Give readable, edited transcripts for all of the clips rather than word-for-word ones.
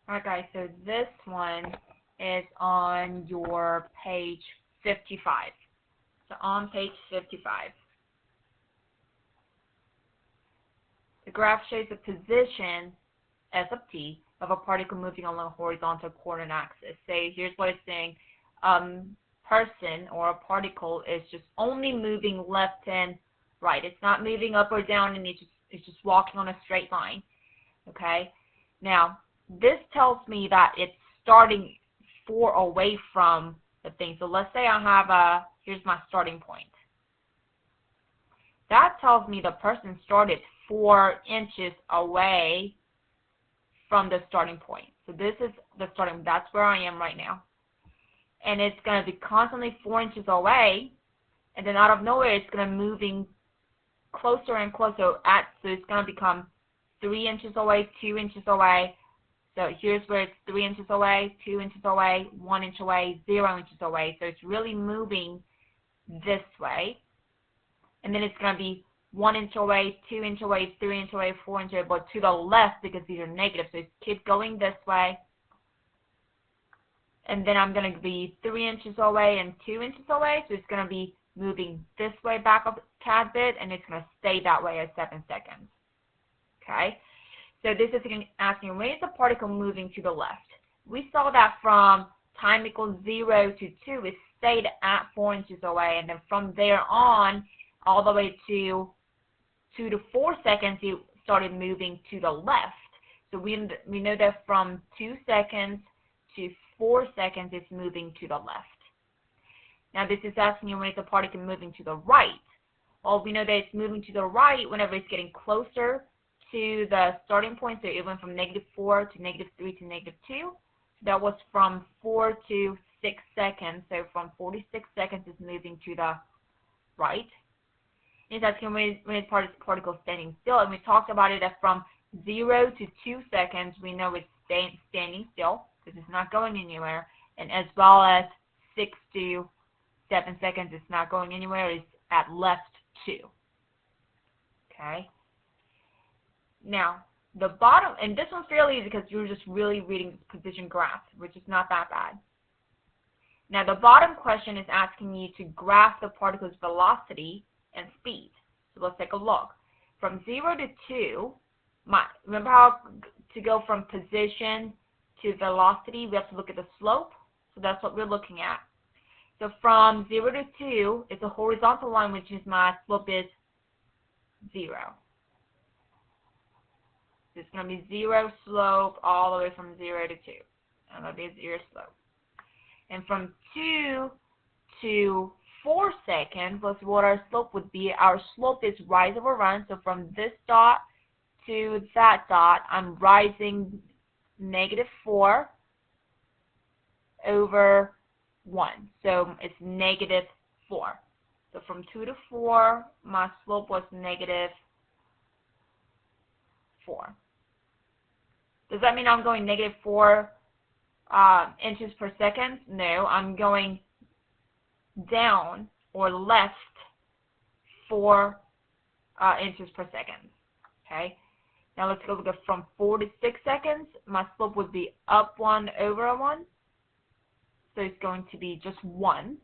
Alright guys, so this one is on your page 55. So on page 55. The graph shows the position, S of t, of a particle moving along a horizontal coordinate axis. So here's what it's saying. Person or a particle is just only moving left and right. It's not moving up or down, and it's just walking on a straight line. Okay? Now, this tells me that it's starting 4 away from the thing. So let's say I have here's my starting point. That tells me the person started 4 inches away from the starting point. So this is the starting, that's where I am right now. And it's going to be constantly 4 inches away, and then out of nowhere it's going to moving closer and closer so it's going to become 3 inches away, 2 inches away. So here's where it's 3 inches away, 2 inches away, 1 inch away, 0 inches away. So it's really moving this way. And then it's going to be 1 inch away, 2 inch away, 3 inch away, 4 inch away, but to the left because these are negative. So it keeps going this way. And then I'm going to be 3 inches away and 2 inches away. So it's going to be moving this way back up a tad bit, and it's going to stay that way at 7 seconds. Okay? So this is asking, when is the particle moving to the left? We saw that from time equals 0 to 2, it stayed at 4 inches away, and then from there on, all the way to 2 to 4 seconds, it started moving to the left. So we know that from 2 seconds to 4 seconds, it's moving to the left. Now this is asking you when is the particle moving to the right. Well, we know that it's moving to the right whenever it's getting closer to the starting point. So it went from -4 to -3 to -2. That was from 4 to 6 seconds. So from 4 to 6 seconds, it's moving to the right. It's asking when is particle standing still, and we talked about it that from 0 to 2 seconds, we know it's standing still because it's not going anywhere, and as well as 6 to 7 seconds, it's not going anywhere, it's at left 2. Okay? Now, the bottom, and this one's fairly easy because you're just really reading the position graph, which is not that bad. Now, the bottom question is asking you to graph the particle's velocity and speed. So let's take a look. From 0 to 2, remember how to go from position to velocity, we have to look at the slope? So that's what we're looking at. So from 0 to 2, it's a horizontal line, which is my slope is 0. So it's going to be 0 slope all the way from 0 to 2. And that'll be a 0 slope. And from 2 to 4 seconds, let's see what our slope would be. Our slope is rise over run. So from this dot to that dot, I'm rising -4 over 1. So it's -4. So from 2 to 4, my slope was -4. Does that mean I'm going -4 inches per second? No, I'm going down or left 4 inches per second. Okay. Now let's go look at from 4 to 6 seconds. My slope would be up 1 over 1. So it's going to be just 1.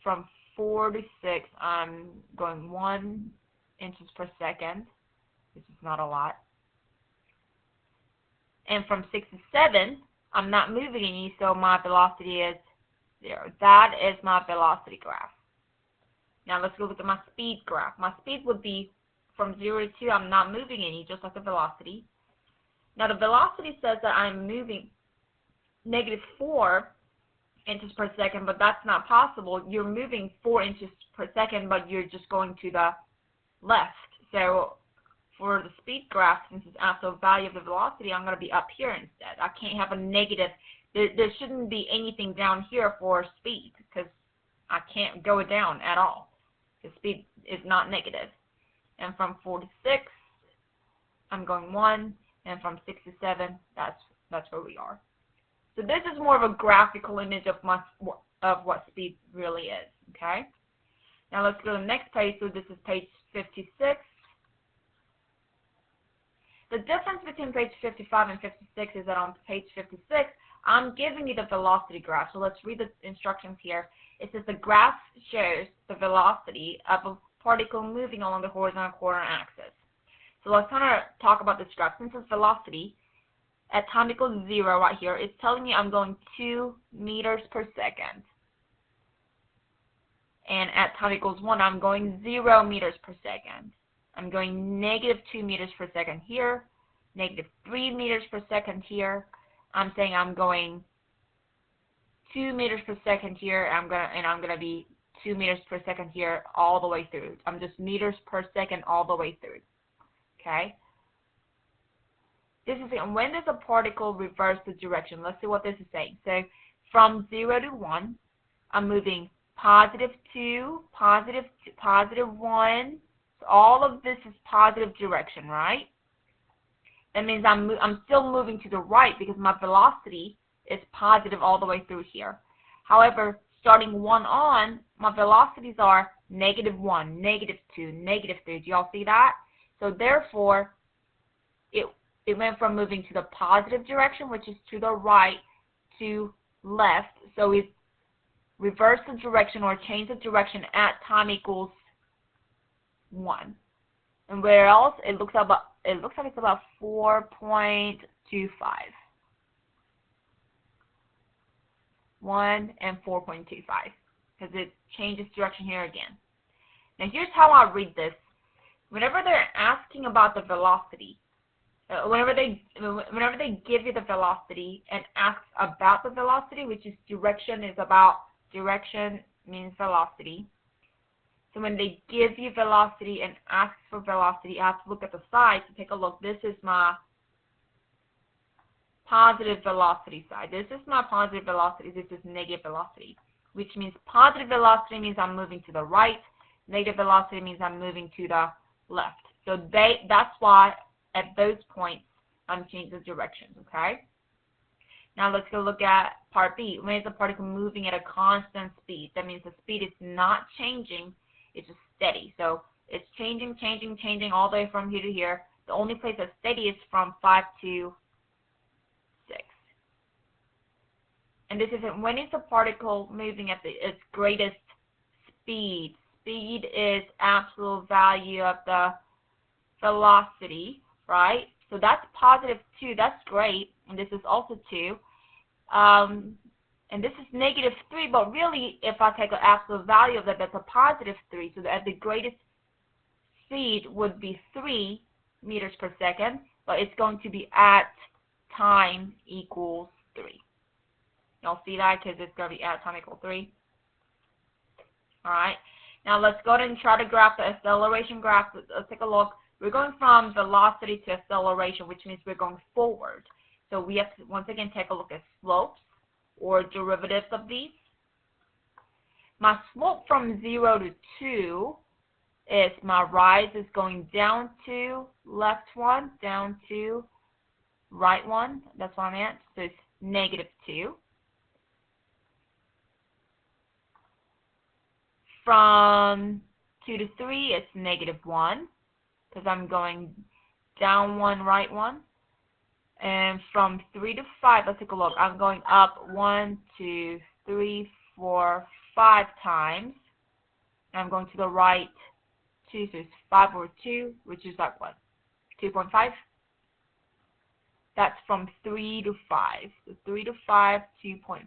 From 4 to 6, I'm going 1 inches per second, which is not a lot. And from 6 to 7, I'm not moving any, so my velocity is 0. That is my velocity graph. Now let's go look at my speed graph. My speed would be from 0 to 2, I'm not moving any, just like the velocity. Now the velocity says that I'm moving -4 inches per second, but that's not possible. You're moving 4 inches per second, but you're just going to the left. So for the speed graph, since it's absolute value of the velocity, I'm going to be up here instead. I can't have a negative. There shouldn't be anything down here for speed because I can't go down at all. The speed is not negative. And from 4 to 6, I'm going 1, and from 6 to 7, that's where we are. So this is more of a graphical image of what speed really is. Okay. Now let's go to the next page. So this is page 56. The difference between page 55 and 56 is that on page 56, I'm giving you the velocity graph. So let's read the instructions here. It says the graph shows the velocity of a particle moving along the horizontal coordinate axis. So let's kind of talk about this graph. Since it's velocity, at time equals 0 right here, it's telling me I'm going 2 meters per second. And at time equals 1, I'm going 0 meters per second. I'm going negative 2 meters per second here, negative 3 meters per second here. I'm saying I'm going 2 meters per second here, and I'm gonna be 2 meters per second here all the way through. I'm just meters per second all the way through. Okay. This is when does a particle reverse the direction? Let's see what this is saying. So from 0 to 1, I'm moving positive 2, positive 1. So all of this is positive direction, right? That means I'm still moving to the right because my velocity is positive all the way through here. However, starting 1 on, my velocities are negative 1, negative 2, negative 3. Do y'all see that? So therefore, it went from moving to the positive direction, which is to the right, to left. So it reversed the direction or changed the direction at time equals 1. And where else? It looks like it's about 4.25. 1 and 4.25, because it changes direction here again. Now here's how I read this. Whenever they're asking about the velocity, whenever they give you the velocity and ask about the velocity, which is direction is about direction means velocity. So when they give you velocity and ask for velocity, I have to look at the side to take a look. This is my positive velocity side. This is my positive velocity. This is negative velocity, which means positive velocity means I'm moving to the right. Negative velocity means I'm moving to the left. So that's why at those points I'm changing the directions, okay? Now let's go look at part B. When is the particle moving at a constant speed? That means the speed is not changing, it's just steady. So it's changing all the way from here to here. The only place that's steady is from 5 to 6. And this isn't, when is the particle moving at its greatest speed? Speed is absolute value of the velocity, right? So that's positive 2. That's great. And this is also 2. And this is negative 3. But really, if I take an absolute value of that, that's a positive 3. So at the greatest speed would be 3 meters per second. But it's going to be at time equals 3. Y'all see that? Because it's going to be at time equals 3. All right. Now let's go ahead and try to graph the acceleration graph. Let's take a look. We're going from velocity to acceleration, which means we're going forward. So we have to, once again, take a look at slopes or derivatives of these. My slope from 0 to 2 is my rise is going down 2, left 1, down 2, right 1. That's what I meant. So it's negative 2. From 2 to 3, it's negative 1. Because I'm going down 1, right 1. And from 3 to 5, let's take a look. I'm going up 1, 2, 3, 4, 5 times. And I'm going to the right 2, so it's 5 over 2, which is like what? 2.5? That's from 3 to 5. So 3 to 5, 2.5.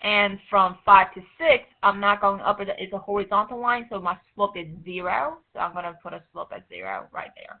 And from 5 to 6, I'm not going up. It's a horizontal line, so my slope is 0. So I'm going to put a slope at 0 right there.